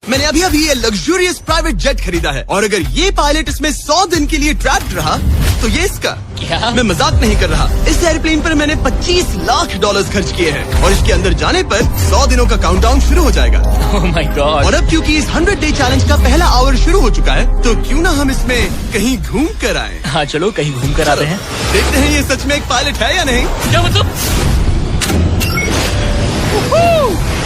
मैंने अभी अभी ये लग्जूरियस प्राइवेट जेट खरीदा है और अगर ये पायलट इसमें 100 दिन के लिए ट्रैप्ड रहा तो ये इसका। क्या? मैं मजाक नहीं कर रहा। इस एयरप्लेन पर मैंने $25 लाख खर्च किए हैं और इसके अंदर जाने पर 100 दिनों का काउंटडाउन शुरू हो जाएगा। ओह माय गॉड। और अब क्योंकि इस 100 डे चैलेंज का पहला आवर शुरू हो चुका है तो क्यों ना हम इसमें कहीं घूम कर आए। हाँ चलो कहीं घूम कर आते हैं। देखते हैं ये सच में एक पायलट है या नहीं। क्या मतलब?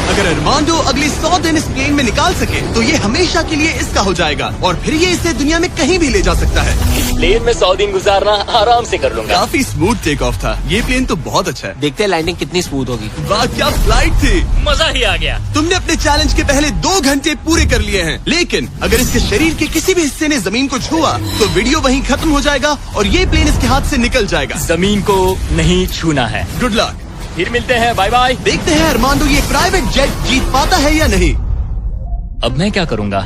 अगर अरमांडो अगले 100 दिन इस प्लेन में निकाल सके तो ये हमेशा के लिए इसका हो जाएगा और फिर ये इसे दुनिया में कहीं भी ले जा सकता है। इस प्लेन में 100 दिन गुजारना आराम से कर लूंगा। काफी स्मूथ टेक ऑफ था। ये प्लेन तो बहुत अच्छा है। देखते हैं लैंडिंग कितनी स्मूथ होगी। वाह क्या फ्लाइट थी। मजा ही आ गया। तुमने अपने चैलेंज के पहले 2 घंटे पूरे कर लिए हैं, लेकिन अगर इसके शरीर के किसी भी हिस्से ने जमीन को छुआ तो वीडियो वहीं खत्म हो जाएगा और ये प्लेन इसके हाथ से निकल जाएगा। जमीन को नहीं छूना है। Good luck. फिर मिलते हैं, बाय बाय। देखते हैं अरमांडो ये प्राइवेट जेट जीत पाता है या नहीं। अब मैं क्या करूँगा?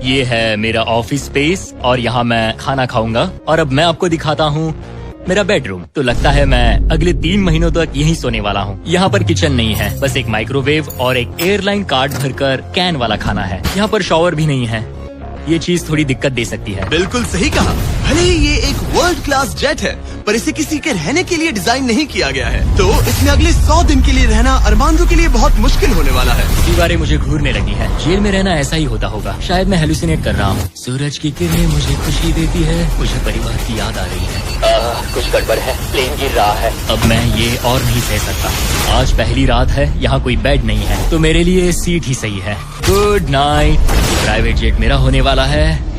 ये है मेरा ऑफिस स्पेस और यहाँ मैं खाना खाऊंगा और अब मैं आपको दिखाता हूँ मेरा बेडरूम। तो लगता है मैं अगले 3 महीनों तक यहीं सोने वाला हूँ। यहाँ पर किचन नहीं है, बस एक माइक्रोवेव और एक एयरलाइन कार्ड भरकर कैन वाला खाना है। यहाँ पर शॉवर भी नहीं है। ये चीज थोड़ी दिक्कत दे सकती है। बिल्कुल सही कहा। भले ही ये एक वर्ल्ड क्लास जेट है पर इसे किसी के रहने के लिए डिजाइन नहीं किया गया है तो इसमें अगले 100 दिन के लिए रहना अरमांडो के लिए बहुत मुश्किल होने वाला है। दीवारें मुझे घूरने लगी है। जेल में रहना ऐसा ही होता होगा। शायद मैं हेलुसिनेट कर रहा हूँ। सूरज की किरणें मुझे खुशी देती है। मुझे परिवार की याद आ रही है। कुछ गड़बड़ है। प्लेन गिर रहा है। अब मैं ये और नहीं सह सकता। आज पहली रात है, यहाँ कोई बेड नहीं है तो मेरे लिए सीट ही सही है। Good night. प्राइवेट जेट मेरा होने वाला है।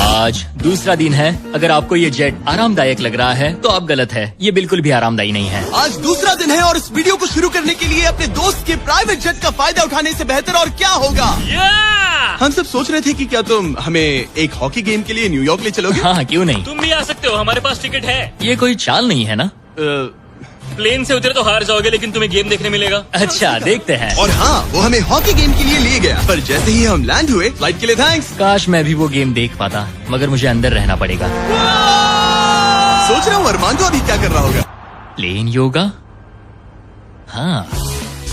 आज दूसरा दिन है। अगर आपको ये जेट आरामदायक लग रहा है तो आप गलत है। ये बिल्कुल भी आरामदायी नहीं है। आज दूसरा दिन है और इस वीडियो को शुरू करने के लिए अपने दोस्त के प्राइवेट जेट का फायदा उठाने से बेहतर और क्या होगा। हम सब सोच रहे थे कि क्या तुम हमें एक हॉकी गेम के लिए न्यूयॉर्क ले चलोगे। हाँ क्यों नहीं। तुम भी आ सकते हो, हमारे पास टिकट है। ये कोई चाल नहीं है ना। प्लेन से उतरे तो हार जाओगे लेकिन तुम्हें गेम देखने मिलेगा। अच्छा देखते हैं। और हाँ वो हमें हॉकी गेम के लिए ले गया पर जैसे ही हम लैंड हुए फ्लाइट के लिए थैंक्स। काश मैं भी वो गेम देख पाता मगर मुझे अंदर रहना पड़ेगा। सोच रहा हूँ अरमांडो अभी क्या कर रहा होगा। प्लेन योगा। हाँ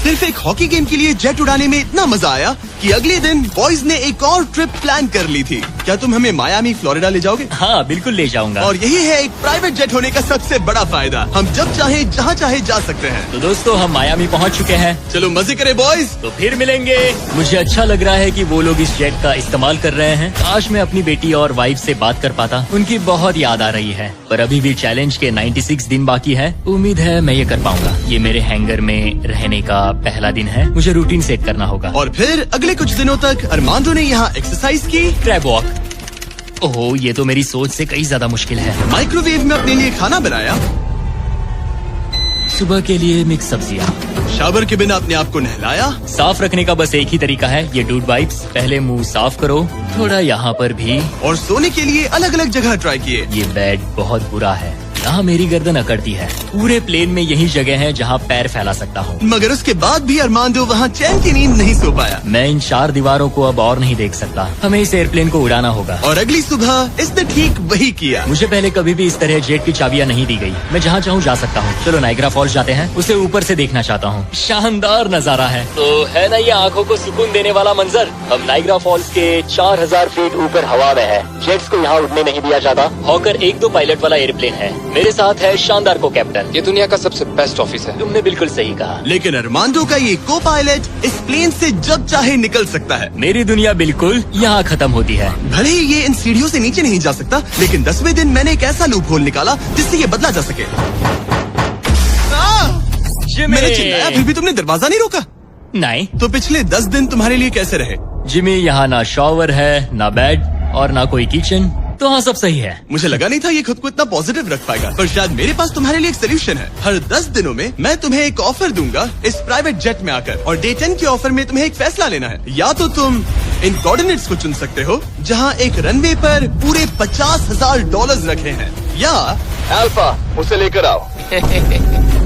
सिर्फ एक हॉकी गेम के लिए जेट उड़ाने में इतना मजा आया कि अगले दिन बॉयज ने एक और ट्रिप प्लान कर ली थी। क्या तुम हमें मायामी फ्लोरिडा ले जाओगे। हाँ बिल्कुल ले जाऊंगा। और यही है एक प्राइवेट जेट होने का सबसे बड़ा फायदा। हम जब चाहे जहाँ चाहे जा सकते हैं। तो दोस्तों हम मायामी पहुँच चुके हैं। चलो मजे करें बॉयज। तो फिर मिलेंगे। मुझे अच्छा लग रहा है कि वो लोग इस जेट का इस्तेमाल कर रहे हैं। काश मैं अपनी बेटी और वाइफ से बात कर पाता। उनकी बहुत याद आ रही है पर अभी भी चैलेंज के 96 दिन बाकी है। उम्मीद है मैं ये कर पाऊंगा। ये मेरे हैंगर में रहने का पहला दिन है। मुझे रूटीन सेट करना होगा। और फिर अगले कुछ दिनों तक अरमांडो ने यहाँ एक्सरसाइज की। Crab walk. ओह ये तो मेरी सोच से कई ज्यादा मुश्किल है। माइक्रोवेव में अपने लिए खाना बनाया। सुबह के लिए मिक्स सब्जियाँ। शावर के बिना अपने आप को नहलाया। साफ रखने का बस एक ही तरीका है, ये डूड वाइप्स। पहले मुंह साफ करो, थोड़ा यहाँ पर भी। और सोने के लिए अलग अलग जगह ट्राई किए। ये बेड बहुत बुरा है, यहाँ मेरी गर्दन अकड़ती है। पूरे प्लेन में यही जगह है जहाँ पैर फैला सकता हूँ। मगर उसके बाद भी अरमांडो वहाँ चैन की नींद नहीं सो पाया। मैं इन 4 दीवारों को अब और नहीं देख सकता। हमें इस एयरप्लेन को उड़ाना होगा। और अगली सुबह इसने ठीक वही किया। मुझे पहले कभी भी इस तरह जेट की चाबियां नहीं दी गई। मैं जहाँ चाहूँ जा सकता हूँ। चलो नाइग्रा फॉल्स जाते हैं, उसे ऊपर से देखना चाहता हूँ। शानदार नजारा है। तो है ना ये आंखों को सुकून देने वाला मंजर। हम नाइग्रा फॉल्स के 4000 फीट ऊपर हवा में है। जेट्स को यहाँ उड़ने नहीं दिया जाता। हॉकर 1-2 पायलट वाला एयरप्लेन है। मेरे साथ है शानदार को कैप्टन। ये दुनिया का सबसे बेस्ट ऑफिस है। तुमने बिल्कुल सही कहा। लेकिन अरमांडो का ये को पायलट इस प्लेन से जब चाहे निकल सकता है। मेरी दुनिया बिल्कुल यहाँ खत्म होती है। भले ही ये इन सीढ़ियों से नीचे नहीं जा सकता लेकिन 10वें दिन मैंने एक ऐसा लूप होल निकाला जिससे ये बदला जा सके। मैंने चिल्लाया फिर भी तुमने दरवाजा नहीं रोका। नहीं तो पिछले 10 दिन तुम्हारे लिए कैसे रहे। जिमी, यहाँ ना शॉवर है, ना बेड और ना कोई किचन। तो हाँ सब सही है। मुझे लगा नहीं था ये खुद को इतना पॉजिटिव रख पाएगा पर शायद मेरे पास तुम्हारे लिए एक सोल्यूशन है। हर 10 दिनों में मैं तुम्हें एक ऑफर दूंगा इस प्राइवेट जेट में आकर। और डे 10 के ऑफर में तुम्हें एक फैसला लेना है। या तो तुम इन कोऑर्डिनेट्स को चुन सकते हो जहाँ एक रनवे पर पूरे $50,000 रखे हैं, या अल्फा उसे लेकर आओ।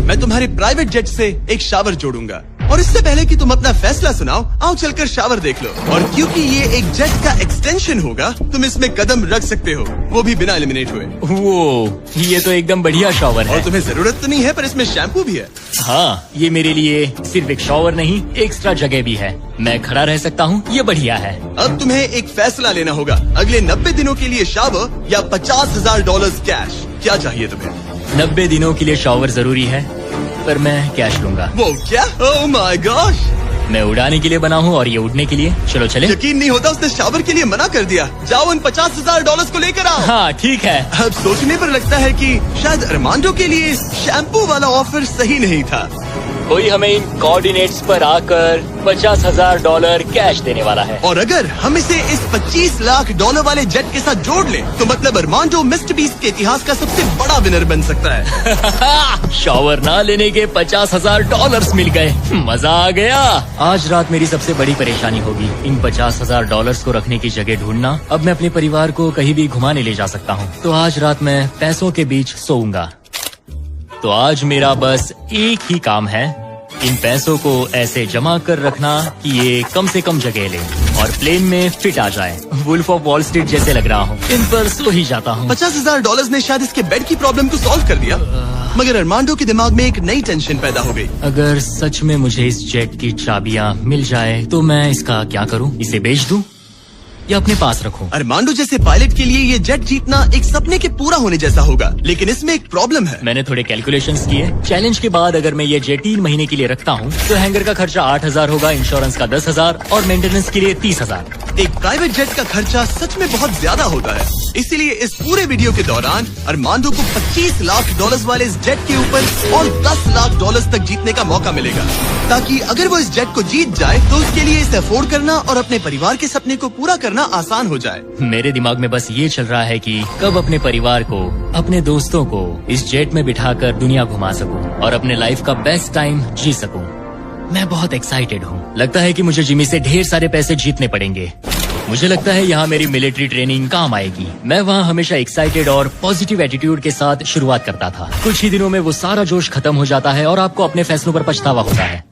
मैं तुम्हारे प्राइवेट जेट से एक शावर जोड़ूंगा। और इससे पहले कि तुम अपना फैसला सुनाओ, आओ चलकर शावर देख लो। और क्योंकि ये एक जेट का एक्सटेंशन होगा, तुम इसमें कदम रख सकते हो, वो भी बिना एलिमिनेट हुए। वो ये तो एकदम बढ़िया शॉवर और है। तुम्हें जरूरत तो नहीं है, पर इसमें शैम्पू भी है। हाँ, ये मेरे लिए सिर्फ एक शॉवर नहीं, एक्स्ट्रा जगह भी है। मैं खड़ा रह सकता हूँ, ये बढ़िया है। अब तुम्हें एक फैसला लेना होगा, अगले 90 दिनों के लिए शावर या $50,000 कैश। क्या चाहिए तुम्हें? 90 दिनों के लिए शॉवर जरूरी है, पर मैं कैश लूंगा। वो क्या? Oh my gosh! मैं उड़ाने के लिए बना हूँ और ये उड़ने के लिए। चलो चले। यकीन नहीं होता, उसने शावर के लिए मना कर दिया। जाओ उन $50,000 को लेकर आओ। हाँ ठीक है। अब सोचने पर लगता है कि शायद अरमांडो के लिए शैम्पू वाला ऑफर सही नहीं था। कोई हमें इन कोऑर्डिनेट्स पर आकर $50,000 कैश देने वाला है। और अगर हम इसे इस $25 लाख वाले जेट के साथ जोड़ लें, तो मतलब अरमांडो मिस्टर बीस्ट के इतिहास का सबसे बड़ा विनर बन सकता है। शॉवर ना लेने के $50,000 मिल गए, मजा आ गया। आज रात मेरी सबसे बड़ी परेशानी होगी इन $50,000 को रखने की जगह ढूंढना। अब मैं अपने परिवार को कहीं भी घुमाने ले जा सकता हूँ, तो आज रात मैं पैसों के बीच सोऊंगा। तो आज मेरा बस एक ही काम है, इन पैसों को ऐसे जमा कर रखना कि ये कम से कम जगह ले और प्लेन में फिट आ जाए। वुल्फ ऑफ वॉल स्ट्रीट जैसे लग रहा हूँ, इन पर सो ही जाता हूँ। $50,000 ने शायद इसके बेड की प्रॉब्लम को सॉल्व कर दिया, मगर अरमांडो के दिमाग में एक नई टेंशन पैदा हो गई। अगर सच में मुझे इस जेट की चाबियां मिल जाए तो मैं इसका क्या करूं? इसे बेच दूं या अपने पास रखूं? अरमांडो जैसे पायलट के लिए ये जेट जीतना एक सपने के पूरा होने जैसा होगा, लेकिन इसमें एक प्रॉब्लम है। मैंने थोड़े कैलकुलेशंस किए। चैलेंज के बाद अगर मैं ये जेट 3 महीने के लिए रखता हूँ तो हैंगर का खर्चा 8,000 होगा, इंश्योरेंस का 10,000 और मेंटेनेंस के लिए 30,000। एक प्राइवेट जेट का खर्चा सच में बहुत ज्यादा होता है, इसीलिए इस पूरे वीडियो के दौरान अरमांडो को $25 लाख वाले इस जेट के ऊपर और $10 लाख तक जीतने का मौका मिलेगा, ताकि अगर वो इस जेट को जीत जाए तो उसके लिए इसे अफोर्ड करना और अपने परिवार के सपने को पूरा करना आसान हो जाए। मेरे दिमाग में बस ये चल रहा है कि कब अपने परिवार को, अपने दोस्तों को इस जेट में बिठाकर दुनिया घुमा सकूं और अपने लाइफ का बेस्ट टाइम जी सकूं। मैं बहुत एक्साइटेड हूँ। लगता है कि मुझे जिमी से ढेर सारे पैसे जीतने पड़ेंगे। मुझे लगता है यहाँ मेरी मिलिट्री ट्रेनिंग काम आएगी। मैं वहाँ हमेशा एक्साइटेड और पॉजिटिव एटीट्यूड के साथ शुरुआत करता था। कुछ ही दिनों में वो सारा जोश खत्म हो जाता है और आपको अपने फैसलों पर पछतावा होता है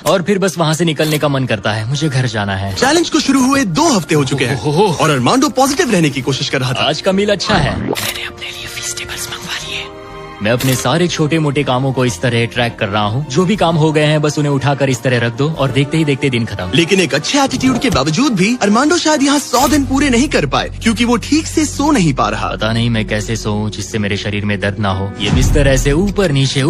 और फिर बस वहाँ से निकलने का मन करता है। मुझे घर जाना है। चैलेंज को शुरू हुए 2 हफ्ते हो चुके हैं और अरमांडो पॉजिटिव रहने की कोशिश कर रहा था। आज का मील अच्छा है। मैंने अपने लिए फेस्टिवल्स मंगवा लिए। मैं अपने सारे छोटे मोटे कामों को इस तरह ट्रैक कर रहा हूँ। जो भी काम हो गए हैं बस उन्हें उठाकर इस तरह रख दो और देखते ही देखते दिन खत्म। लेकिन एक अच्छे एटीट्यूड के बावजूद भी अरमांडो शायद यहाँ 100 दिन पूरे नहीं कर पाए, क्योंकि वो ठीक से सो नहीं पा रहा। पता नहीं मैं कैसे सोऊं जिससे मेरे शरीर में दर्द ना हो। ये बिस्तर ऐसे ऊपर नीचे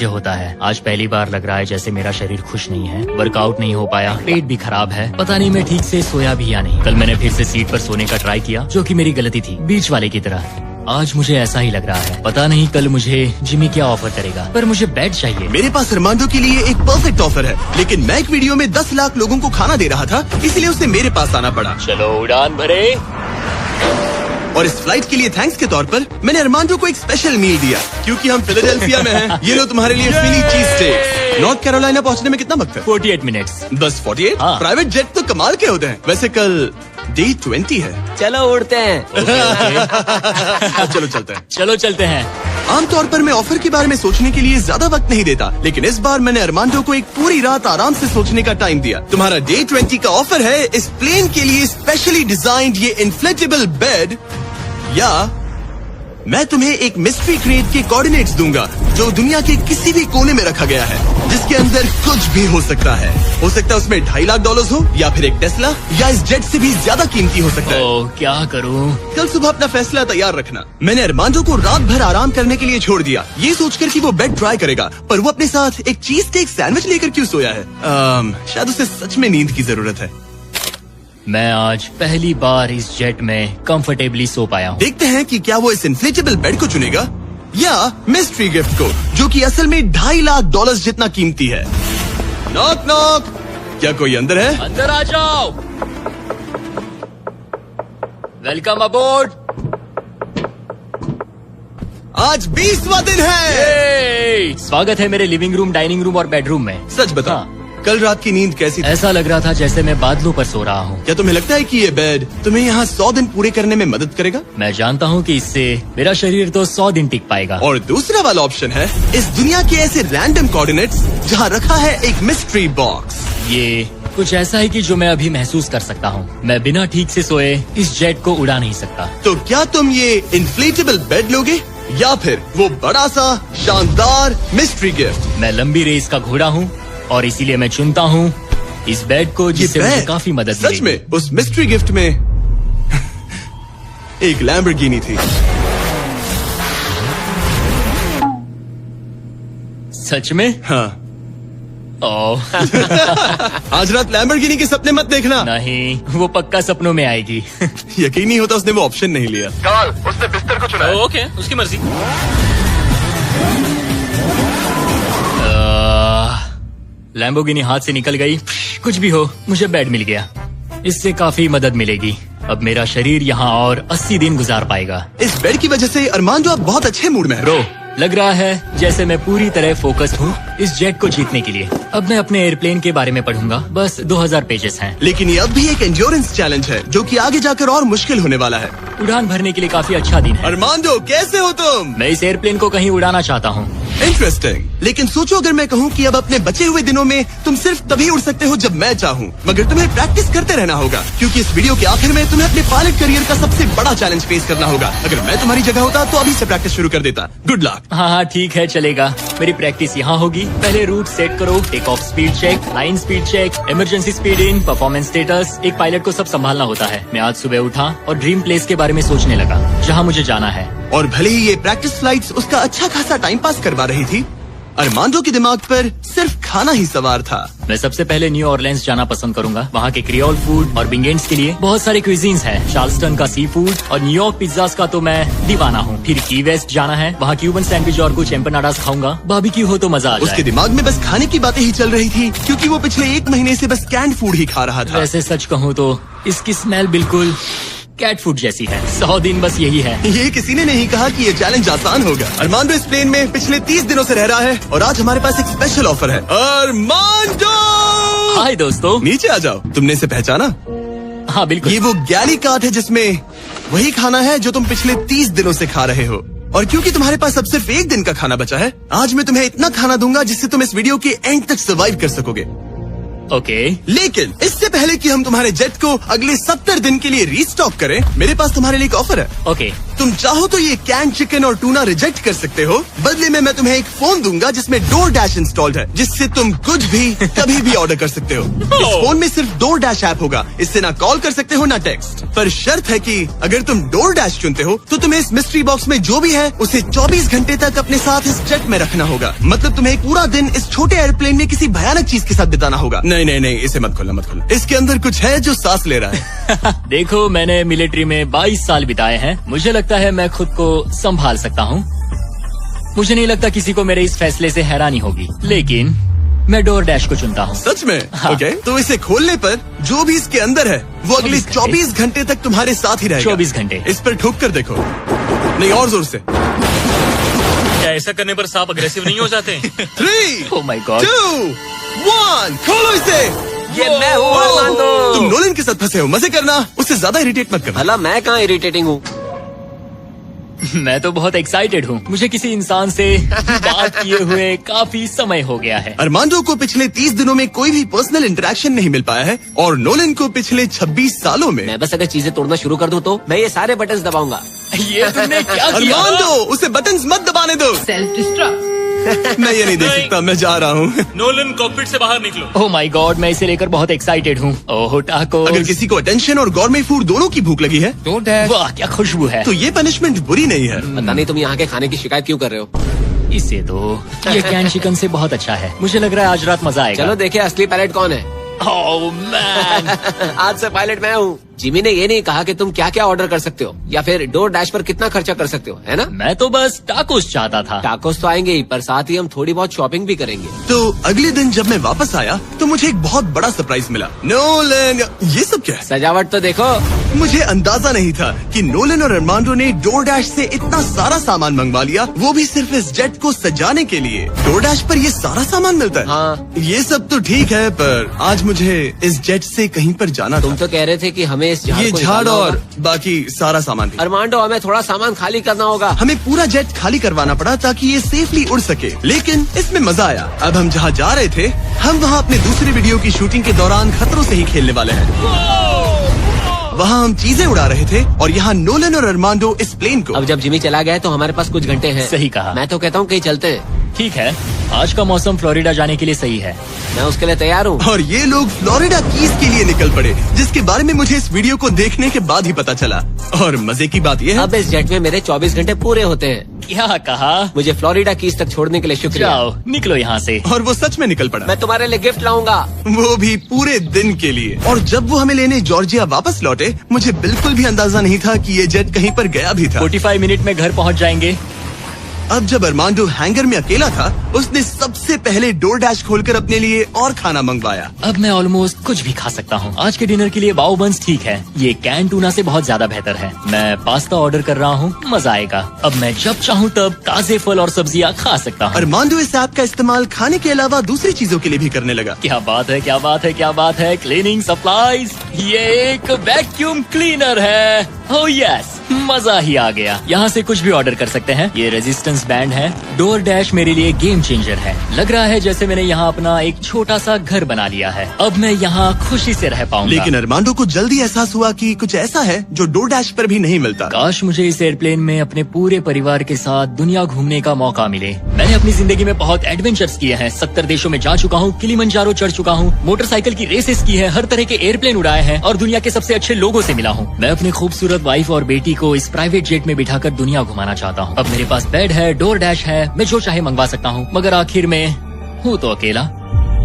होता है। आज पहली बार लग रहा है जैसे मेरा शरीर खुश नहीं है। वर्कआउट नहीं हो पाया, पेट भी खराब है। पता नहीं मैं ठीक से सोया भी या नहीं। कल मैंने फिर से सीट पर सोने का ट्राई किया, जो कि मेरी गलती थी, बीच वाले की तरह। आज मुझे ऐसा ही लग रहा है। पता नहीं कल मुझे जिमी क्या ऑफर करेगा, पर मुझे बेड चाहिए। मेरे पास अरमांडो के लिए एक परफेक्ट ऑफर है, लेकिन मैं एक वीडियो में 10 लाख लोगों को खाना दे रहा था, इसलिए उसे मेरे पास आना पड़ा। चलो उड़ान भरे। और इस फ्लाइट के लिए थैंक्स के तौर पर मैंने अरमांडो को एक स्पेशल मील दिया, क्योंकि हम फिलाडेल्फिया में हैं। ये लो तुम्हारे लिए फिली चीज स्टेक्स। नॉर्थ कैरोलिना पहुंचने में कितना वक्त है? 48 मिनट्स। बस 48? हाँ। प्राइवेट जेट तो कमाल के होते हैं। वैसे कल Day 20 है। चलो उड़ते हैं। चलो चलते हैं। चलो चलते हैं। आमतौर पर मैं ऑफर के बारे में सोचने के लिए ज्यादा वक्त नहीं देता, लेकिन इस बार मैंने अरमांडो को एक पूरी रात आराम से सोचने का टाइम दिया। तुम्हारा Day 20 का ऑफर है इस प्लेन के लिए स्पेशली डिजाइन्ड ये इन्फ्लेटेबल बेड, या मैं तुम्हें एक मिस्ट्री क्रेट के कोऑर्डिनेट्स दूंगा जो दुनिया के किसी भी कोने में रखा गया है, जिसके अंदर कुछ भी हो सकता है। हो सकता है उसमें $2.5 लाख हो, या फिर एक टेस्ला, या इस जेट से भी ज्यादा कीमती हो सकता है। ओह, क्या करूं? कल सुबह अपना फैसला तैयार रखना। मैंने अरमांडो को रात भर आराम करने के लिए छोड़ दिया, ये सोचकर कि वो बेड ट्राई करेगा, पर वो अपने साथ एक चीज केक सैंडविच लेकर क्यों सोया है? शायद उसे सच में नींद की जरूरत है। मैं आज पहली बार इस जेट में कंफर्टेबली सो पाया हूँ। देखते हैं कि क्या वो इस इन्फ्लेटेबल बेड को चुनेगा या मिस्ट्री गिफ्ट को, जो कि असल में $2.5 लाख जितना कीमती है। नॉक नॉक, क्या कोई अंदर है? अंदर आ जाओ। Welcome aboard. आज 20वां दिन है। स्वागत है मेरे लिविंग रूम, डाइनिंग रूम और बेडरूम में। सच बता, हाँ। कल रात की नींद कैसी थी? ऐसा लग रहा था जैसे मैं बादलों पर सो रहा हूँ। क्या तुम्हें लगता है कि ये बेड तुम्हें यहाँ 100 दिन पूरे करने में मदद करेगा? मैं जानता हूँ कि इससे मेरा शरीर तो 100 दिन टिक पाएगा। और दूसरा वाला ऑप्शन है इस दुनिया के ऐसे रैंडम कोऑर्डिनेट्स जहाँ रखा है एक मिस्ट्री बॉक्स। ये कुछ ऐसा है कि जो मैं अभी महसूस कर सकता हूँ। मैं बिना ठीक से सोए इस जेट को उड़ा नहीं सकता। तो क्या तुम ये इन्फ्लेटेबल बेड लोगे या फिर वो बड़ा सा शानदार मिस्ट्री गिफ्ट? मैं लंबी रेस का घोड़ा हूँ और इसीलिए मैं चुनता हूँ इस बेड को, जिससे मुझे बेड काफी मदद सच मिलेगी। में उस मिस्ट्री गिफ्ट में एक लैम्बोर्गिनी थी। सच में? हाँ। ओह आज रात लैम्बोर्गिनी के सपने मत देखना। नहीं, वो पक्का सपनों में आएगी। यकीन नहीं होता उसने वो ऑप्शन नहीं लिया। उसने बिस्तर को चुना। ओके, उसकी मर्जी। लैम्बोर्गिनी हाथ से निकल गई। कुछ भी हो, मुझे बेड मिल गया। इससे काफी मदद मिलेगी। अब मेरा शरीर यहाँ और 80 दिन गुजार पाएगा। इस बेड की वजह से अरमान जो आप बहुत अच्छे मूड में है। ब्रो, लग रहा है जैसे मैं पूरी तरह फोकस्ड हूँ इस जेट को जीतने के लिए। अब मैं अपने एयरप्लेन के बारे में पढ़ूंगा। बस 2000 पेजेस हैं। लेकिन ये अब भी एक एंड्योरेंस चैलेंज है जो कि आगे जाकर और मुश्किल होने वाला है। उड़ान भरने के लिए काफी अच्छा दिन है। अरमान जो कैसे हो तुम? मैं इस एयरप्लेन को कहीं उड़ाना चाहता हूँ। इंटरेस्टिंग। लेकिन सोचो अगर मैं कहूँ कि अब अपने बचे हुए दिनों में तुम सिर्फ तभी उड़ सकते हो जब मैं चाहूँ, मगर तुम्हें प्रैक्टिस करते रहना होगा क्योंकि इस वीडियो के आखिर में तुम्हें अपने पायलट करियर का सबसे बड़ा चैलेंज फेस करना होगा। अगर मैं तुम्हारी जगह होता तो अभी से प्रैक्टिस शुरू कर देता। Good luck. हाँ, ठीक है, चलेगा। मेरी प्रैक्टिस यहाँ होगी। पहले रूट सेट करो, take off speed check, line speed check, emergency speed in, performance status. एक पायलट को सब संभालना होता है। मैं आज सुबह उठा और ड्रीम प्लेस के बारे में सोचने लगा जहाँ मुझे जाना है। और भले ही ये प्रैक्टिस फ्लाइट्स उसका अच्छा खासा टाइम पास करवा रही थी, अरमांडो के दिमाग पर सिर्फ खाना ही सवार था। मैं सबसे पहले न्यू ऑरलेंस जाना पसंद करूंगा। वहाँ के क्रियोल फूड और बिंगेंट्स के लिए बहुत सारे क्विजीन्स हैं। चार्ल्सटन का सी फूड और न्यूयॉर्क पिज्जास का तो मैं दीवाना हूँ। फिर की वेस्ट जाना है, वहाँ क्यूबन सैंडविच और कुछ एम्पनाडास खाऊंगा। बारबेक्यू हो तो मजा आ उसके जाए। दिमाग में बस खाने की बातें ही चल रही थी क्योंकि वो पिछले 1 महीने से बस कैंड फूड ही खा रहा था। वैसे सच कहूँ तो इसकी स्मेल बिल्कुल कैट फूड जैसी है। 100 दिन बस यही है। ये किसी ने नहीं कहा कि ये चैलेंज आसान होगा। अरमांडो इस प्लेन में पिछले 30 दिनों से रह रहा है और आज हमारे पास एक स्पेशल ऑफर है। अरमांडो! हाय दोस्तों। नीचे आ जाओ। तुमने इसे पहचाना? हाँ बिल्कुल। ये वो गैली कार्ट है जिसमें वही खाना है जो तुम पिछले 30 दिनों से खा रहे हो। और क्योंकि तुम्हारे पास अब सिर्फ 1 दिन का खाना बचा है, आज मैं तुम्हें इतना खाना दूंगा जिससे तुम इस वीडियो के एंड तक सर्वाइव कर सकोगे। ओके। लेकिन इससे पहले कि हम तुम्हारे जेट को अगले 70 दिन के लिए रीस्टॉक करें, मेरे पास तुम्हारे लिए एक ऑफर है। ओके। तुम चाहो तो ये कैन चिकन और टूना रिजेक्ट कर सकते हो। बदले में मैं तुम्हें एक फोन दूंगा जिसमें DoorDash इंस्टॉल्ड है, जिससे तुम कुछ भी कभी भी ऑर्डर कर सकते हो। इस फोन में सिर्फ DoorDash ऐप होगा। इससे ना कॉल कर सकते हो ना टेक्स्ट। पर शर्त है कि अगर तुम DoorDash चुनते हो तो तुम्हें इस मिस्ट्री बॉक्स में जो भी है उसे 24 घंटे तक अपने साथ इस जेट में रखना होगा। मतलब तुम्हें एक पूरा दिन इस छोटे एयरप्लेन में किसी भयानक चीज के साथ बिताना होगा। नहीं नहीं नहीं, इसे मत खोलना, मत खोलना। इसके अंदर कुछ है जो सांस ले रहा है। देखो, मैंने मिलिट्री में 22 साल बिताए हैं। मुझे लगता है मैं खुद को संभाल सकता हूँ। मुझे नहीं लगता किसी को मेरे इस फैसले से हैरानी होगी, लेकिन मैं DoorDash को चुनता हूँ। सच में? हाँ। ओके, तो इसे खोलने पर जो भी इसके अंदर है वो अगले 24 घंटे तक तुम्हारे साथ ही रहेगा। 24 घंटे। इस पर ठोक कर देखो। नहीं, और जोर से। क्या ऐसा करने पर सांप अग्रेसिव नहीं हो जाते? 3, Oh my God. 2, 1, खोलो इसे। ये मैं हूँ अरमांडो। तुम नोलन के साथ फंसे हो, मजे करना, उससे ज्यादा इरिटेट मत करना। भला मैं कहाँ इरिटेटिंग हूँ? मैं तो बहुत एक्साइटेड हूँ। मुझे किसी इंसान से बात किए हुए काफी समय हो गया है। अरमांडो को पिछले 30 दिनों में कोई भी पर्सनल इंटरेक्शन नहीं मिल पाया है और नोलन को पिछले 26 सालों में। मैं बस अगर चीजें तोड़ना शुरू कर दूँ तो मैं ये सारे बटन्स दबाऊंगा। ये तुमने क्या किया? अरमांडो, उसे बटन्स मत दबाने दो। Self destruct. मैं ये नहीं देख सकता, मैं जा रहा हूँ। नोलन कॉकपिट से बाहर निकलो। ओह माय गॉड, मैं इसे लेकर बहुत एक्साइटेड हूँ। ओह टाको। अगर किसी को अटेंशन और गॉर्मे फूड दोनों की भूख लगी है वाह, क्या खुशबू है। तो ये पनिशमेंट बुरी नहीं है। पता नहीं तुम यहाँ के खाने की शिकायत क्यों कर रहे हो? इसे तो ये कैन चिकन से बहुत अच्छा है। मुझे लग रहा है आज रात मजा आएगा। चलो देखे असली पायलट कौन है। Oh man. आज से पायलट मैं हूँ। जिमी ने ये नहीं कहा कि तुम क्या क्या ऑर्डर कर सकते हो या फिर डोर डैश पर कितना खर्चा कर सकते हो, है ना? मैं तो बस टाकोस चाहता था। टाकोस तो आएंगे ही, पर साथ ही हम थोड़ी बहुत शॉपिंग भी करेंगे। तो अगले दिन जब मैं वापस आया तो मुझे एक बहुत बड़ा सरप्राइज मिला। नोलन, ये सब क्या है? सजावट तो देखो। मुझे अंदाजा नहीं था कि नोलन और अरमांडो ने डोरडैश से इतना सारा सामान मंगवा लिया, वो भी सिर्फ इस जेट को सजाने के लिए। डोरडैश पर ये सारा सामान मिलता है? हाँ। ये सब तो ठीक है, पर आज मुझे इस जेट से कहीं पर जाना तुम था। तो कह रहे थे कि हमें इस झाड़ ये को झाड़ निकालना और होगा। बाकी सारा सामान भी। अरमांडो, हमें थोड़ा सामान खाली करना होगा। हमें पूरा जेट खाली करवाना पड़ा ताकि ये सेफली उड़ सके, लेकिन इसमें मजा आया। अब हम जहाँ जा रहे थे, हम वहाँ अपने दूसरे वीडियो की शूटिंग के दौरान खतरों से ही खेलने वाले हैं। वहाँ हम चीजें उड़ा रहे थे और यहाँ नोलन और अरमांडो इस प्लेन को। अब जब जिमी चला गया है तो हमारे पास कुछ घंटे हैं। सही कहा। मैं तो कहता हूँ कहीं चलते हैं। ठीक है, आज का मौसम फ्लोरिडा जाने के लिए सही है। मैं उसके लिए तैयार हूँ। और ये लोग फ्लोरिडा कीज के लिए निकल पड़े, जिसके बारे में मुझे इस वीडियो को देखने के बाद ही पता चला। और मजे की बात ये है, अब इस जेट में मेरे 24 घंटे पूरे होते हैं। क्या कहा? मुझे फ्लोरिडा कीज तक छोड़ने के लिए शुक्रिया। जाओ, निकलो यहाँ से। और वो सच में निकल पड़ा, मैं तुम्हारे लिए गिफ्ट लाऊंगा। वो भी पूरे दिन के लिए। और जब वो हमें लेने जॉर्जिया वापस लौटे, मुझे बिल्कुल भी अंदाजा नहीं था कि ये जेट कहीं पर गया भी था। 45 मिनट में घर पहुँच जाएंगे। अब जब अरमांडो हैंगर में अकेला था, उसने सबसे पहले डोरडैश खोलकर अपने लिए और खाना मंगवाया। अब मैं ऑलमोस्ट कुछ भी खा सकता हूँ। आज के डिनर के लिए बाओ बंस ठीक है, ये कैन टूना से बहुत ज्यादा बेहतर है। मैं पास्ता ऑर्डर कर रहा हूँ, मजा आएगा। अब मैं जब चाहूँ तब ताजे फल और सब्जियाँ खा सकता हूँ। अरमांडो इस ऐप का इस्तेमाल खाने के अलावा दूसरी चीजों के लिए भी करने लगा। क्या बात है, क्या बात है, क्या बात है। क्लीनिंग सप्लाईज, ये एक वैक्यूम क्लीनर है। ओह यस, मजा ही आ गया। यहाँ से कुछ भी ऑर्डर कर सकते हैं। ये रेजिस्टेंस बैंड है। डोर डैश मेरे लिए गेम चेंजर है। लग रहा है जैसे मैंने यहाँ अपना एक छोटा सा घर बना लिया है। अब मैं यहाँ खुशी से रह पाऊंगा। लेकिन अरमांडो को जल्दी एहसास हुआ कि कुछ ऐसा है जो डोरडैश पर भी नहीं मिलता। काश मुझे इस एयरप्लेन में अपने पूरे परिवार के साथ दुनिया घूमने का मौका मिले। मैंने अपनी जिंदगी में बहुत एडवेंचर्स किए हैं। 70 देशों में जा चुका हूँ, किलिमंजारो चढ़ चुका हूँ, मोटरसाइकिल की रेसेस की है, हर तरह के एयरप्लेन उड़ाए हैं और दुनिया के सबसे अच्छे लोगों से मिला हूँ। मैं अपनी खूबसूरत वाइफ और बेटी को इस प्राइवेट जेट में बिठाकर दुनिया घुमाना चाहता हूँ। अब मेरे पास बेड है, डोर डैश है, मैं जो चाहे मंगवा सकता हूँ। मगर आखिर में हूँ तो अकेला।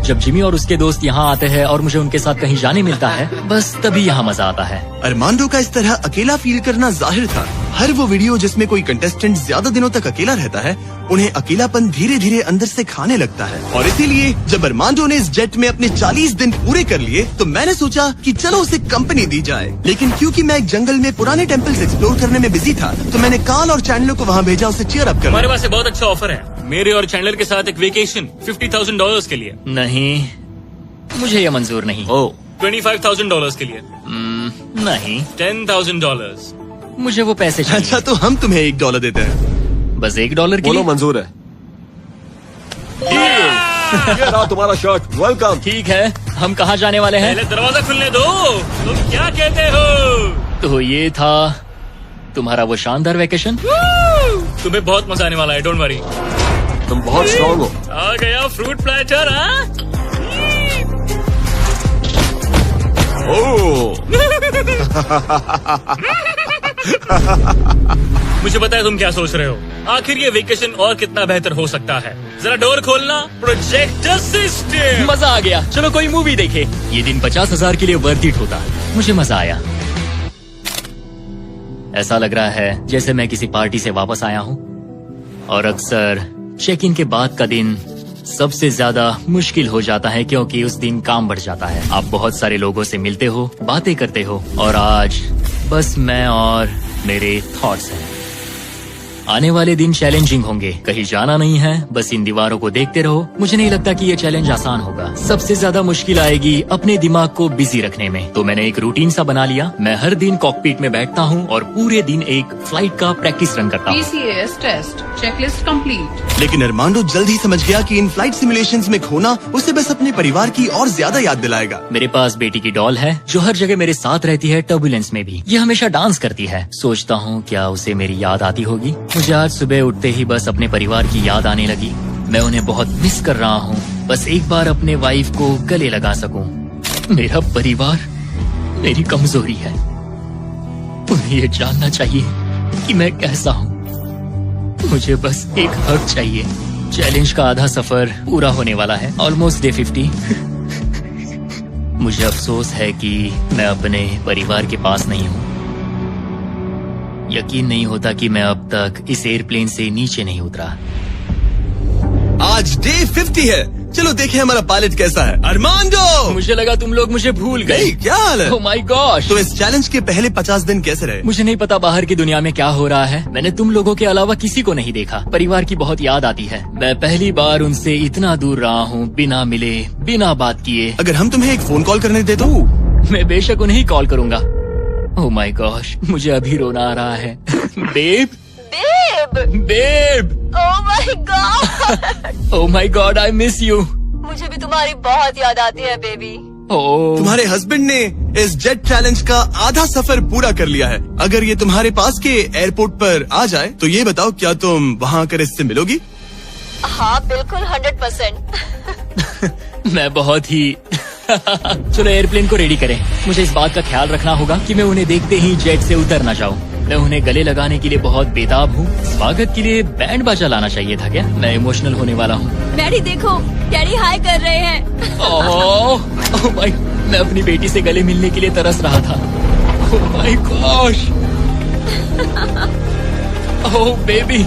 जब जिमी और उसके दोस्त यहाँ आते हैं और मुझे उनके साथ कहीं जाने मिलता है, बस तभी यहाँ मजा आता है। अरमांडो का इस तरह अकेला फील करना जाहिर था। हर वो वीडियो जिसमें कोई कंटेस्टेंट ज्यादा दिनों तक अकेला रहता है, उन्हें अकेलापन धीरे धीरे अंदर से खाने लगता है। और इसीलिए जब अरमांडो ने इस जेट में अपने 40 दिन पूरे कर लिए, तो मैंने सोचा कि चलो उसे कंपनी दी जाए। लेकिन क्योंकि मैं एक जंगल में पुराने टेम्पल्स एक्सप्लोर करने में बिजी था, तो मैंने कार्ल और चैंडलर को वहाँ भेजा उसे चीयर अप हमारे करने। पास एक बहुत अच्छा ऑफर है मेरे और चैंडलर के साथ, एक वेकेशन $50,000 के लिए। नहीं, मुझे ये मंजूर नहीं। ओ, $25,000 के लिए। नहीं, $10,000। मुझे वो पैसे चाहिए। अच्छा, तो हम तुम्हें $1 देते हैं। बस $1 के बोलो लिए? मंजूर है। ये रहा तुम्हारा शर्ट, वेलकम। ठीक है, हम कहाँ जाने वाले हैं? पहले दरवाजा खुलने दो। तुम क्या कहते हो? तो ये था तुम्हारा वो शानदार वेकेशन। तुम्हें बहुत मजा आने वाला है, डोंट वरी। तुम बहुत स्ट्रॉन्ग हो। आ गया फ्रूट प्लेटर। हाँ, मुझे पता है तुम क्या सोच रहे हो। आखिर ये वेकेशन और कितना बेहतर हो सकता है। जरा डोर खोलना। Projector system. मजा आ गया, चलो कोई मूवी देखे। ये दिन 50,000 के लिए वर्थ इट होता। मुझे मजा आया। ऐसा लग रहा है जैसे मैं किसी पार्टी से वापस आया हूँ। और अक्सर चेक इन के बाद का दिन सबसे ज्यादा मुश्किल हो जाता है, क्योंकि उस दिन काम बढ़ जाता है। आप बहुत सारे लोगों से मिलते हो, बातें करते हो, और आज बस मैं और मेरे थॉट्स हैं। आने वाले दिन चैलेंजिंग होंगे। कहीं जाना नहीं है, बस इन दीवारों को देखते रहो। मुझे नहीं लगता कि ये चैलेंज आसान होगा। सबसे ज्यादा मुश्किल आएगी अपने दिमाग को बिजी रखने में। तो मैंने एक रूटीन सा बना लिया। मैं हर दिन कॉकपिट में बैठता हूँ और पूरे दिन एक फ्लाइट का प्रैक्टिस रन करता हूँ। PCAS test checklist complete. लेकिन अरमांडो जल्द ही समझ गया कि इन फ्लाइट सिमुलेशंस में खोना उसे बस अपने परिवार की और ज्यादा याद दिलाएगा। मेरे पास बेटी की डॉल है जो हर जगह मेरे साथ रहती है, टर्बुलेंस में भी। ये हमेशा डांस करती है। सोचता हूँ क्या उसे मेरी याद आती होगी। मुझे आज सुबह उठते ही बस अपने परिवार की याद आने लगी। मैं उन्हें बहुत मिस कर रहा हूँ। बस एक बार अपने वाइफ को गले लगा सकूं। मेरा परिवार मेरी कमजोरी है। उन्हें ये जानना चाहिए कि मैं कैसा हूँ। मुझे बस एक हक चाहिए। चैलेंज का आधा सफर पूरा होने वाला है। Almost day 50। मुझे अफसोस है कि मैं अपने परिवार के पास नहीं हूँ। यकीन नहीं होता कि मैं अब तक इस एयरप्लेन से नीचे नहीं उतरा। आज डे 50 है। चलो देखें हमारा पायलट कैसा है। अरमांडो! मुझे लगा तुम लोग मुझे भूल गए। नहीं, क्या हाल है? Oh my gosh! तो इस चैलेंज के पहले 50 दिन कैसे रहे? मुझे नहीं पता बाहर की दुनिया में क्या हो रहा है। मैंने तुम लोगों के अलावा किसी को नहीं देखा। परिवार की बहुत याद आती है। मैं पहली बार उनसे इतना दूर रहा हूँ, बिना मिले, बिना बात किए। अगर हम तुम्हें एक फोन कॉल करने दे तो? मैं बेशक उन्हें कॉल करूंगा। ओह माय गॉश, मुझे अभी रोना आ रहा है। Babe, babe, oh my God! Oh my God, I miss you. मुझे भी तुम्हारी बहुत याद आती है बेबी। ओह, तुम्हारे हस्बैंड ने इस जेट चैलेंज का आधा सफर पूरा कर लिया है। अगर ये तुम्हारे पास के एयरपोर्ट पर आ जाए तो ये बताओ, क्या तुम वहाँ आकर इससे मिलोगी? हाँ बिल्कुल 100%। मैं बहुत ही चलो एयरप्लेन को रेडी करें। मुझे इस बात का ख्याल रखना होगा कि मैं उन्हें देखते ही जेट से उतर ना जाऊं। मैं उन्हें गले लगाने के लिए बहुत बेताब हूँ। स्वागत के लिए बैंड बाजा लाना चाहिए था क्या? मैं इमोशनल होने वाला हूँ। डैडी देखो, डैडी हाय कर रहे हैं। ओह माय, मैं अपनी बेटी से गले मिलने के लिए तरस रहा था। Oh my gosh, oh baby,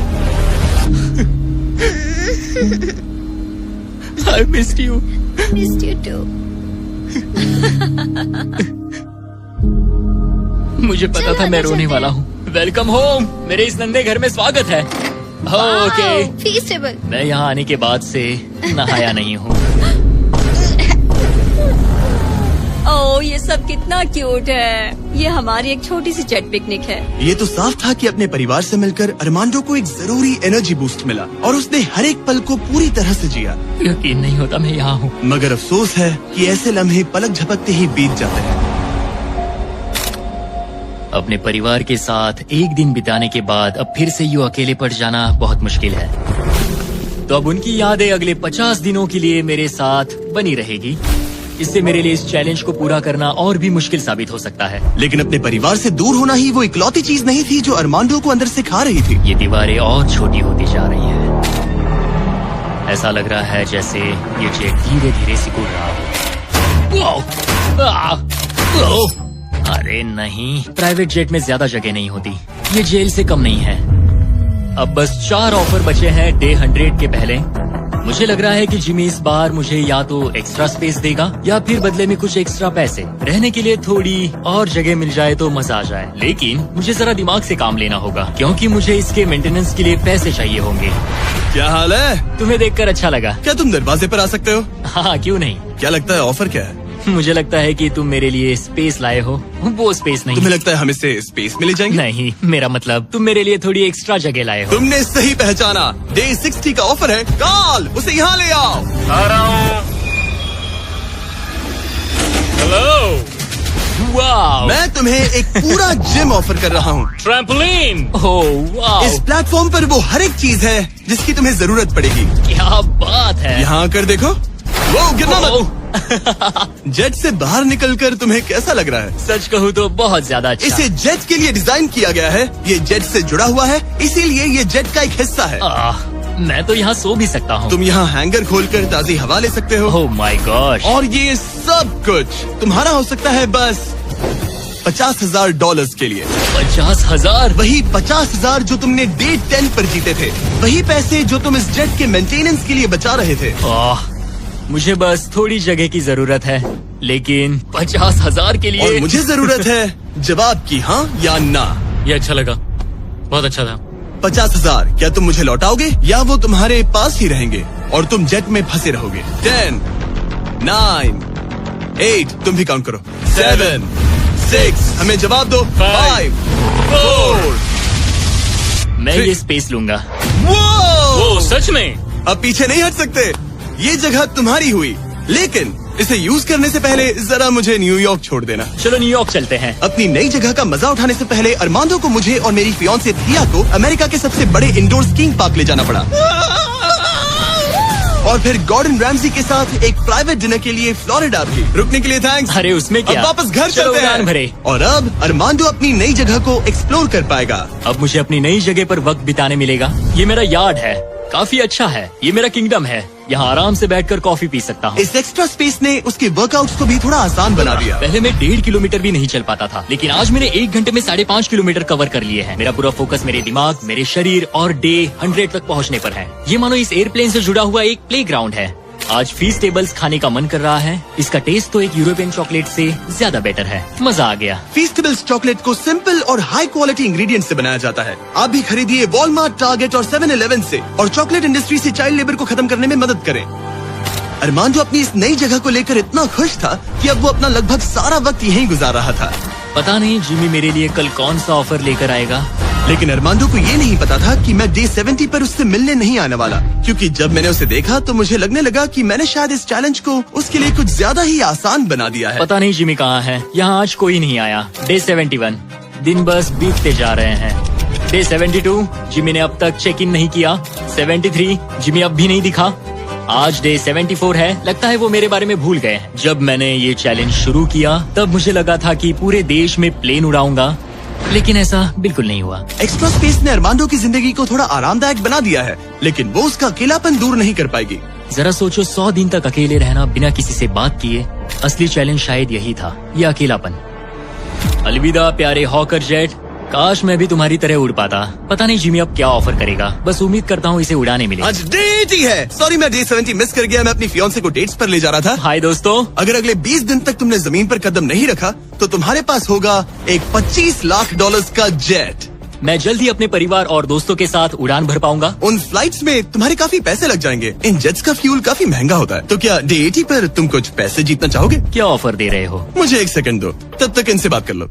I missed you. Missed you too. मुझे पता था मैं रोने वाला हूँ। वेलकम होम, मेरे इस नन्हे घर में स्वागत है। Okay, Feastable. मैं यहाँ आने के बाद से नहाया नहीं हूँ। ओह ये सब कितना क्यूट है। ये हमारी एक छोटी सी जेट पिकनिक है। ये तो साफ था कि अपने परिवार से मिलकर अरमांडो को एक जरूरी एनर्जी बूस्ट मिला और उसने हर एक पल को पूरी तरह से जिया। यकीन नहीं होता मैं यहाँ हूँ। मगर अफसोस है कि ऐसे लम्हे पलक झपकते ही बीत जाते हैं। अपने परिवार के साथ एक दिन बिताने के बाद अब फिर से यूं अकेले पड़ जाना बहुत मुश्किल है। तो अब उनकी यादें अगले 50 दिनों के लिए मेरे साथ बनी रहेगी। इससे मेरे लिए इस चैलेंज को पूरा करना और भी मुश्किल साबित हो सकता है। लेकिन अपने परिवार से दूर होना ही वो इकलौती चीज नहीं थी जो अरमांडो को अंदर से खा रही थी। ये दीवारें और छोटी होती जा रही हैं। ऐसा लग रहा है जैसे ये जेट धीरे धीरे सिकुड़ रहा हो। अरे नहीं, प्राइवेट जेट में ज्यादा जगह नहीं होती। ये जेल से कम नहीं है। अब बस 4 ऑफर बचे हैं डे 100 के पहले। मुझे लग रहा है कि जिमी इस बार मुझे या तो एक्स्ट्रा स्पेस देगा या फिर बदले में कुछ एक्स्ट्रा पैसे। रहने के लिए थोड़ी और जगह मिल जाए तो मजा आ जाए। लेकिन मुझे जरा दिमाग से काम लेना होगा क्योंकि मुझे इसके मेंटेनेंस के लिए पैसे चाहिए होंगे। क्या हाल है? तुम्हें देखकर अच्छा लगा। क्या तुम दरवाजे पर आ सकते हो? हाँ, क्यों नहीं। क्या लगता है ऑफर क्या है? मुझे लगता है कि तुम मेरे लिए स्पेस लाए हो। वो स्पेस नहीं। तुम्हें लगता है हम इससे स्पेस में ले जाएंगे? नहीं, मेरा मतलब तुम मेरे लिए थोड़ी एक्स्ट्रा जगह लाए हो। तुमने सही पहचाना। डे 60 का ऑफर है। कॉल उसे यहाँ ले आओ। आ रहा हूँ। हेलो, वाओ, मैं तुम्हें एक पूरा जिम ऑफर कर रहा हूँ। ट्रैम्पोलिन। ओह वाओ, इस प्लेटफॉर्म पर वो हर एक चीज है जिसकी तुम्हें जरूरत पड़ेगी। क्या बात है। यहाँ आकर देखो। वो गिरना मत। ओह, जेट से बाहर निकलकर तुम्हें कैसा लग रहा है? सच कहूँ तो बहुत ज्यादा अच्छा। इसे जेट के लिए डिजाइन किया गया है। ये जेट से जुड़ा हुआ है, इसीलिए ये जेट का एक हिस्सा है। मैं तो यहाँ सो भी सकता हूँ। तुम यहाँ हैंगर खोलकर ताजी हवा ले सकते हो। ओह माय गॉश, और ये सब कुछ तुम्हारा हो सकता है बस $50,000 के लिए। 50,000? वही 50,000 जो तुमने डे 10 पर जीते थे। वही पैसे जो तुम इस जेट के मेंटेनेंस के लिए बचा रहे थे। मुझे बस थोड़ी जगह की जरूरत है, लेकिन 50,000 के लिए। और मुझे जरूरत है जवाब की, हाँ या ना। ये अच्छा लगा, बहुत अच्छा था। 50,000 क्या तुम मुझे लौटाओगे या वो तुम्हारे पास ही रहेंगे और तुम जेट में फंसे रहोगे? 10, 9, 8, तुम भी काउंट करो। 7, 6, हमें जवाब दो। 5, 4। मैं ये स्पेस लूंगा। वो सच में? अब पीछे नहीं हट सकते। ये जगह तुम्हारी हुई, लेकिन इसे यूज करने से पहले जरा मुझे न्यूयॉर्क छोड़ देना। चलो न्यूयॉर्क चलते हैं। अपनी नई जगह का मजा उठाने से पहले अरमांडो को मुझे और मेरी फियांसे थिया को अमेरिका के सबसे बड़े इंडोर स्कीइंग पार्क ले जाना पड़ा। और फिर गॉर्डन रैमजी के साथ एक प्राइवेट डिनर के लिए फ्लोरिडा भी। रुकने के लिए थैंक्स। अरे उसमें क्या, अब वापस घर चलो चलते उड़ान हैं। भरे। और अब अरमांडो अपनी नई जगह को एक्सप्लोर कर पाएगा। अब मुझे अपनी नई जगह पर वक्त बिताने मिलेगा। ये मेरा यार्ड है। काफी अच्छा है, ये मेरा किंगडम है। यहाँ आराम से बैठकर कॉफी पी सकता हूँ। इस एक्स्ट्रा स्पेस ने उसके वर्कआउट्स को भी थोड़ा आसान बना दिया। पहले मैं 1.5 किलोमीटर भी नहीं चल पाता था, लेकिन आज मैंने 1 घंटे में 5.5 किलोमीटर कवर कर लिए हैं। मेरा पूरा फोकस मेरे दिमाग, मेरे शरीर और डे 100 तक पहुँचने पर है। ये मानो इस एयरप्लेन से जुड़ा हुआ एक प्लेग्राउंड है। आज फीस टेबल्स खाने का मन कर रहा है। इसका टेस्ट तो एक यूरोपियन चॉकलेट से ज्यादा बेटर है। मजा आ गया। फीस्टेबल्स चॉकलेट को सिंपल और हाई क्वालिटी इंग्रेडिएंट से बनाया जाता है। आप भी खरीदिए वॉलमार्ट, टारगेट और 7-Eleven से और चॉकलेट इंडस्ट्री से चाइल्ड लेबर को खत्म करने में मदद करें। अरमांडो अपनी इस नई जगह को लेकर इतना खुश था कि अब वो अपना लगभग सारा वक्त यहीं गुजार रहा था। पता नहीं जिमी मेरे लिए कल कौन सा ऑफर लेकर आएगा। लेकिन अरमांडो को ये नहीं पता था कि मैं डे 70 पर उससे मिलने नहीं आने वाला, क्योंकि जब मैंने उसे देखा तो मुझे लगने लगा कि मैंने शायद इस चैलेंज को उसके लिए कुछ ज्यादा ही आसान बना दिया है। पता नहीं जिमी कहाँ है। यहाँ आज कोई नहीं आया। डे 71 दिन बस बीतते जा रहे हैं। डे 72 जिमी ने अब तक चेक इन नहीं किया। 73 जिमी अब भी नहीं दिखा। आज डे 74 है। लगता है वो मेरे बारे में भूल गए। जब मैंने ये चैलेंज शुरू किया तब मुझे लगा था कि पूरे देश में प्लेन उड़ाऊंगा, लेकिन ऐसा बिल्कुल नहीं हुआ। एक्स्ट्रा स्पेस ने अरमांडो की जिंदगी को थोड़ा आरामदायक बना दिया है, लेकिन वो उसका अकेलापन दूर नहीं कर पाएगी। जरा सोचो, 100 दिन तक अकेले रहना बिना किसी से बात किए। असली चैलेंज शायद यही था, ये अकेलापन। अलविदा प्यारे हॉकर जेट, काश मैं भी तुम्हारी तरह उड़ पाता। पता नहीं जिमी अब क्या ऑफर करेगा। बस उम्मीद करता हूँ इसे उड़ाने मिले। आज डे 80 है। सॉरी मैं डे 70 मिस कर गया। मैं अपनी फियांसे को डेट्स पर ले जा रहा था। हाय दोस्तों। अगर अगले 20 दिन तक तुमने जमीन पर कदम नहीं रखा तो तुम्हारे पास होगा एक $25 लाख का जेट। मैं जल्द ही अपने परिवार और दोस्तों के साथ उड़ान भर पाऊंगा। उन फ्लाइट्स में तुम्हारे काफी पैसे लग जाएंगे। इन जेट्स का फ्यूल काफी महंगा होता है। तो क्या डे 80 पर तुम कुछ पैसे जीतना चाहोगे? क्या ऑफर दे रहे हो? मुझे 1 सेकंड दो, तब तक इनसे बात कर लो।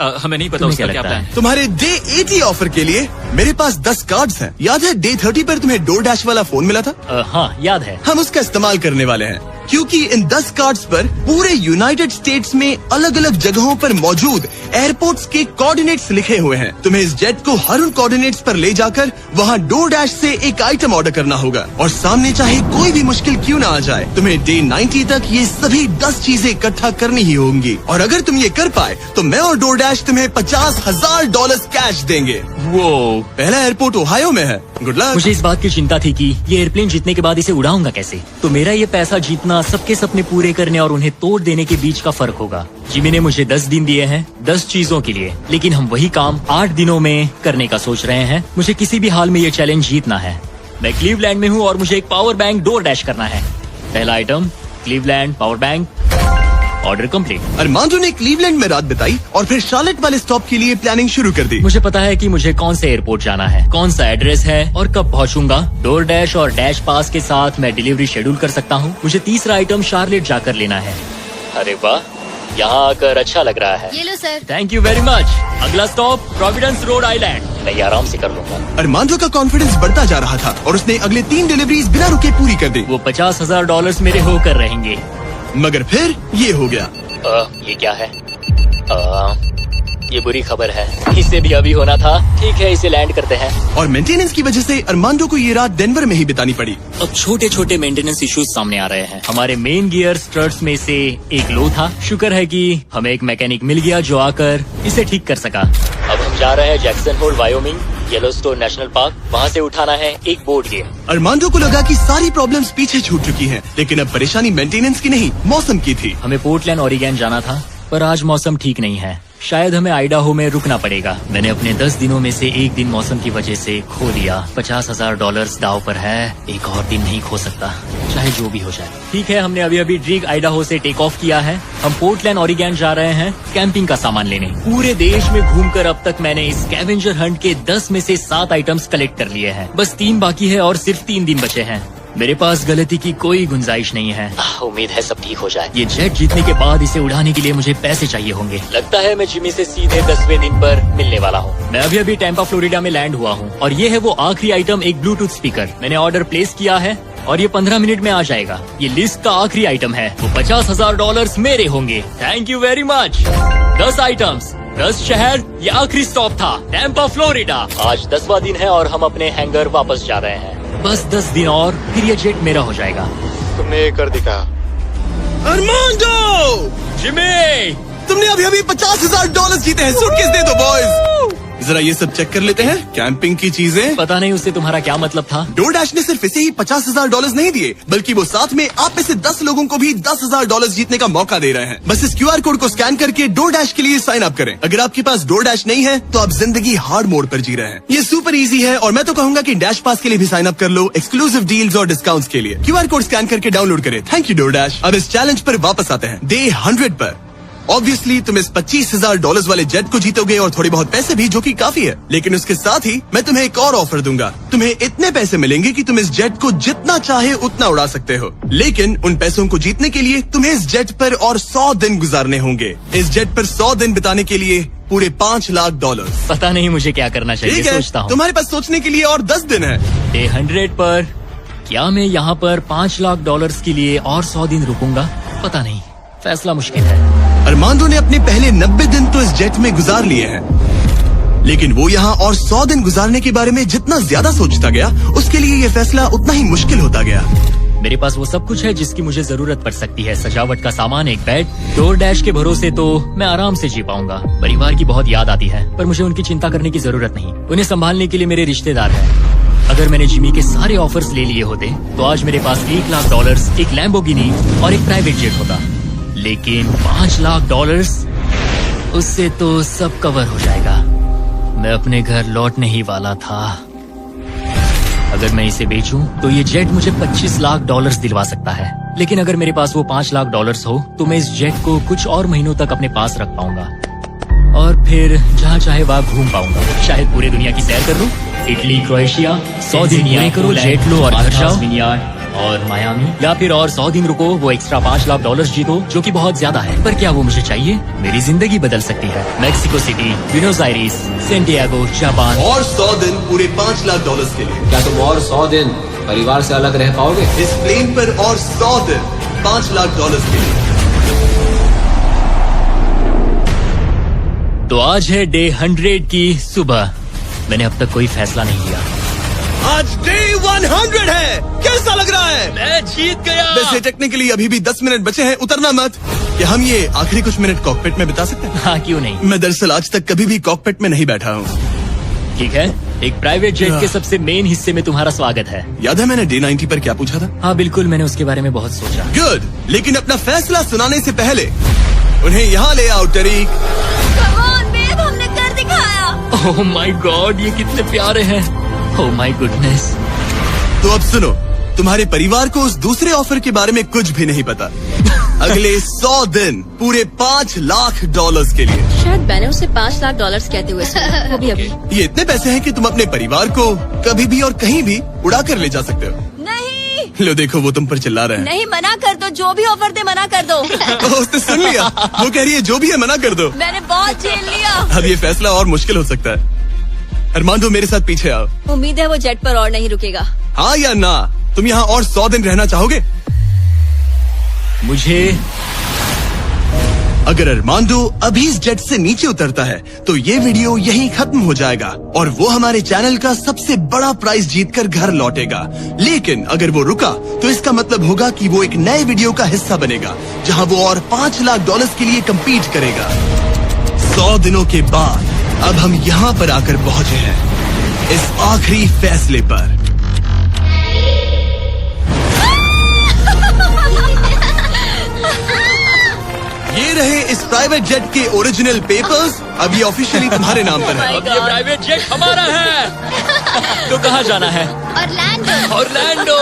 हमें नहीं पता तुम्हें उसका क्या क्या लगता प्लान है? है। तुम्हारे डे 80 ऑफर के लिए मेरे पास 10 कार्ड्स हैं। याद है डे 30 पर तुम्हें DoorDash वाला फोन मिला था? हाँ याद है। हम उसका इस्तेमाल करने वाले हैं, क्योंकि इन 10 कार्ड्स पर पूरे यूनाइटेड स्टेट्स में अलग अलग जगहों पर मौजूद एयरपोर्ट्स के कोऑर्डिनेट्स लिखे हुए हैं। तुम्हें इस जेट को हर उन कोऑर्डिनेट्स पर ले जाकर वहाँ DoorDash से एक आइटम ऑर्डर करना होगा, और सामने चाहे कोई भी मुश्किल क्यों ना आ जाए, तुम्हें डे 90 तक ये सभी 10 चीजें इकट्ठा करनी ही होंगी। और अगर तुम ये कर पाए तो मैं और DoorDash तुम्हें $50,000 कैश देंगे। वो पहला एयरपोर्ट ओहायो में है। Good luck. मुझे इस बात की चिंता थी कि ये एयरप्लेन जीतने के बाद इसे उड़ाऊंगा कैसे। तो मेरा ये पैसा जीतना सबके सपने पूरे करने और उन्हें तोड़ देने के बीच का फर्क होगा। जिमी ने मुझे 10 दिन दिए हैं 10 चीजों के लिए, लेकिन हम वही काम 8 दिनों में करने का सोच रहे हैं। मुझे किसी भी हाल में ये चैलेंज जीतना है। मैं क्लीवलैंड में हूँ और मुझे एक पावर बैंक DoorDash करना है। पहला item Cleveland power bank. Order complete. Armando ने क्लीवलैंड में रात बिताई और फिर शार्लेट वाले स्टॉप के लिए प्लानिंग शुरू कर दी। मुझे पता है कि मुझे कौन से एयरपोर्ट जाना है, कौन सा एड्रेस है और कब पहुंचूंगा। DoorDash और डैश पास के साथ मैं डिलीवरी शेड्यूल कर सकता हूं। मुझे तीसरा आइटम शार्लेट जाकर लेना है। अरे वाह, यहाँ आकर अच्छा लग रहा है। ये लो sir. Thank you very much. अगला स्टॉप प्रोविडेंस रोड आइलैंड। मैं ये आराम से कर लूंगा। अरमांडो का कॉन्फिडेंस बढ़ता जा रहा था और उसने अगले 3 डिलीवरीज बिना रुके पूरी कर दी। वो $50,000 मेरे होकर रहेंगे। मगर फिर ये हो गया। ये क्या है? ये बुरी खबर है। इसे भी अभी होना था। ठीक है, इसे लैंड करते हैं। और मेंटेनेंस की वजह से अरमांडो को ये रात डेनवर में ही बितानी पड़ी। अब छोटे छोटे मेंटेनेंस इश्यूज सामने आ रहे हैं। हमारे मेन गियर स्ट्रट्स में से एक लो था। शुक्र है कि हमें एक मैकेनिक मिल गया जो आकर इसे ठीक कर सका। अब हम जा रहे हैं Jackson Hole Wyoming, Yellowstone national park. वहाँ से उठाना है एक बोर्ड गेम। अरमांडो को लगा कि सारी प्रॉब्लम्स पीछे छूट चुकी हैं, लेकिन अब परेशानी मेंटेनेंस की नहीं मौसम की थी। हमें पोर्टलैंड ओरिगन जाना था, पर आज मौसम ठीक नहीं है। शायद हमें आइडाहो में रुकना पड़ेगा। मैंने अपने 10 दिनों में से एक दिन मौसम की वजह से खो दिया। $50,000 दाव पर है। एक और दिन नहीं खो सकता, चाहे जो भी हो जाए। ठीक है, हमने अभी अभी ड्रीग आइडाहो से टेक ऑफ किया है। हम पोर्टलैंड ओरिगन जा रहे हैं कैंपिंग का सामान लेने। पूरे देश में घूमकर अब तक मैंने इस स्कैवेंजर हंट के 10 में से 7 आइटम्स कलेक्ट कर लिए हैं। बस 3 बाकी है और सिर्फ 3 दिन बचे हैं। मेरे पास गलती की कोई गुंजाइश नहीं है। उम्मीद है सब ठीक हो जाए। ये जेट जीतने के बाद इसे उड़ाने के लिए मुझे पैसे चाहिए होंगे। लगता है मैं जिमी से सीधे 10वें दिन पर मिलने वाला हूँ। मैं अभी अभी टैंपा फ्लोरिडा में लैंड हुआ हूँ और ये है वो आखिरी आइटम, एक ब्लूटूथ स्पीकर। मैंने ऑर्डर प्लेस किया है और ये 15 मिनट में आ जाएगा। ये लिस्ट का आखिरी आइटम है। वो $50,000 मेरे होंगे। Thank you very much. 10 items, 10 शहर, ये आखिरी स्टॉप था टैंपा फ्लोरिडा। आज 10वां दिन है और हम अपने हैंगर वापस जा रहे हैं। बस 10 दिन और फिर ये जेट मेरा हो जाएगा। तुमने ये कर दिखा। अरमांडो! जिमी! तुमने अभी अभी $50,000 जीते हैं। सूटकेस दे दो बॉयज। जरा ये सब चेक कर लेते हैं, कैंपिंग की चीजें। पता नहीं उससे तुम्हारा क्या मतलब था। डोरडैश ने सिर्फ इसे ही $50,000 नहीं दिए, बल्कि वो साथ में आप में से 10 लोगों को भी $10,000 जीतने का मौका दे रहे हैं। बस इस QR कोड को स्कैन करके डोरडैश के लिए साइन अप करें। अगर आपके पास डोरडैश नहीं है तो आप जिंदगी हार्ड मोड पर जी रहे हैं। ये सुपर इजी है और मैं तो कहूंगा कि डैश पास के लिए भी साइन अप कर लो, एक्सक्लूसिव डील्स और डिस्काउंट्स के लिए। QR कोड स्कैन करके डाउनलोड करें। Thank you DoorDash. अब इस चैलेंज पर वापस आते हैं, डे 100 पर। ऑब्वियसली तुम इस $25,000 वाले जेट को जीतोगे और थोड़े बहुत पैसे भी, जो कि काफी है। लेकिन उसके साथ ही मैं तुम्हें एक और ऑफर दूंगा। तुम्हें इतने पैसे मिलेंगे कि तुम इस जेट को जितना चाहे उतना उड़ा सकते हो। लेकिन उन पैसों को जीतने के लिए तुम्हें इस जेट पर और 100 दिन गुजारने होंगे। इस जेट पर 100 दिन बिताने के लिए पूरे $5 लाख। पता नहीं मुझे क्या करना चाहिए, ठीक है, सोचता हूँ। तुम्हारे पास सोचने के लिए और 10 दिन है। डे 100 पर क्या मैं यहाँ पर $5 लाख के लिए और 100 दिन रुकूंगा? पता नहीं, फैसला मुश्किल है। अरमांडो ने अपने पहले 90 दिन तो इस जेट में गुजार लिए हैं, लेकिन वो यहाँ और 100 दिन गुजारने के बारे में जितना ज्यादा सोचता गया, उसके लिए ये फैसला उतना ही मुश्किल होता गया। मेरे पास वो सब कुछ है जिसकी मुझे जरूरत पड़ सकती है। सजावट का सामान, एक बेड। डोरडैश के भरोसे तो मैं आराम से जी पाऊंगा। परिवार की बहुत याद आती है, पर मुझे उनकी चिंता करने की जरूरत नहीं। उन्हें संभालने के लिए मेरे रिश्तेदार हैं। अगर मैंने जिमी के सारे ऑफर्स ले लिए होते तो आज मेरे पास $1 लाख, एक लैम्बोर्गिनी और एक प्राइवेट जेट होता। लेकिन $5 लाख, उससे तो सब कवर हो जाएगा। मैं अपने घर लौटने ही वाला था। अगर मैं इसे बेचूं तो ये जेट मुझे $25 लाख दिलवा सकता है। लेकिन अगर मेरे पास वो $5 लाख हो तो मैं इस जेट को कुछ और महीनों तक अपने पास रख पाऊंगा और फिर जहाँ चाहे वहाँ घूम पाऊंगा। शायद पूरी दुनिया की सैर कर लूं। इटली, क्रोएशिया, 100 दिन पूरे करो, जेट लो और घर जाओ। और मायामी, या फिर और 100 दिन रुको, वो एक्स्ट्रा $5 लाख जीतो, जो कि बहुत ज्यादा है। पर क्या वो मुझे चाहिए? मेरी जिंदगी बदल सकती है। Mexico city, Buenos iris, Santiago, Japan. और 100 दिन पूरे $5 लाख के लिए। क्या तुम और 100 दिन परिवार से अलग रह पाओगे? इस प्लेन पर और 100 दिन $5 लाख के लिए। तो आज है डे 100 की सुबह। मैंने अब तक कोई फैसला नहीं लिया। आज डे 100 है। कैसा लग रहा है? मैं जीत गया। वैसे टेक्निकली अभी भी 10 मिनट बचे हैं, उतरना मत। क्या हम ये आखिरी कुछ मिनट कॉकपिट में बिता सकते हैं? हाँ, क्यों नहीं। मैं दरअसल आज तक कभी भी कॉकपिट में नहीं बैठा हूँ। ठीक है, एक प्राइवेट जेट के सबसे मेन हिस्से में तुम्हारा स्वागत है। याद है मैंने डे 90 पर क्या पूछा था? हाँ बिल्कुल, मैंने उसके बारे में बहुत सोचा। गुड, लेकिन अपना फैसला सुनाने से पहले उन्हें यहाँ ले आओ टरीक। Come on, babe, हमने कर दिखाया। ओह माय गॉड, ये कितने प्यारे हैं। Oh my goodness. तो अब सुनो, तुम्हारे परिवार को उस दूसरे ऑफर के बारे में कुछ भी नहीं पता। अगले 100 दिन पूरे $5 लाख के लिए। शायद मैंने उसे $5 लाख कहते हुए सुना, वो भी अभी। ये इतने पैसे हैं कि तुम अपने परिवार को कभी भी और कहीं भी उड़ा कर ले जा सकते हो। नहीं लो देखो, वो तुम पर चिल्ला रहे हैं। नहीं, मना कर दो। जो भी ऑफर दे मना कर दो। उसने सुन लिया। वो कह रही है जो भी है मना कर दो। मैंने बहुत झेल लिया। अब ये फैसला और मुश्किल हो सकता है। अरमांडो, मेरे साथ पीछे आओ। उम्मीद है वो जेट पर और नहीं रुकेगा। हाँ या ना? तुम यहाँ और 100 दिन रहना चाहोगे? मुझे अगर अरमांडो अभी इस जेट से नीचे उतरता है तो ये वीडियो यहीं खत्म हो जाएगा और वो हमारे चैनल का सबसे बड़ा प्राइज जीतकर घर लौटेगा। लेकिन अगर वो रुका तो इसका मतलब होगा कि वो एक नए वीडियो का हिस्सा बनेगा जहां वो और $5 लाख के लिए कम्पीट करेगा। 100 दिनों के बाद अब हम यहाँ पर आकर पहुँचे हैं, इस आखिरी फैसले पर। ये रहे इस प्राइवेट जेट के ओरिजिनल पेपर्स। अब ये ऑफिशियली तुम्हारे नाम पर है। अब ये प्राइवेट जेट हमारा है। तो कहाँ जाना है? ऑरलैंडो।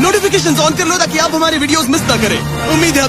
नोटिफिकेशंस ऑन कर लो ताकि आप हमारे वीडियोस मिस ना करें। उम्मीद है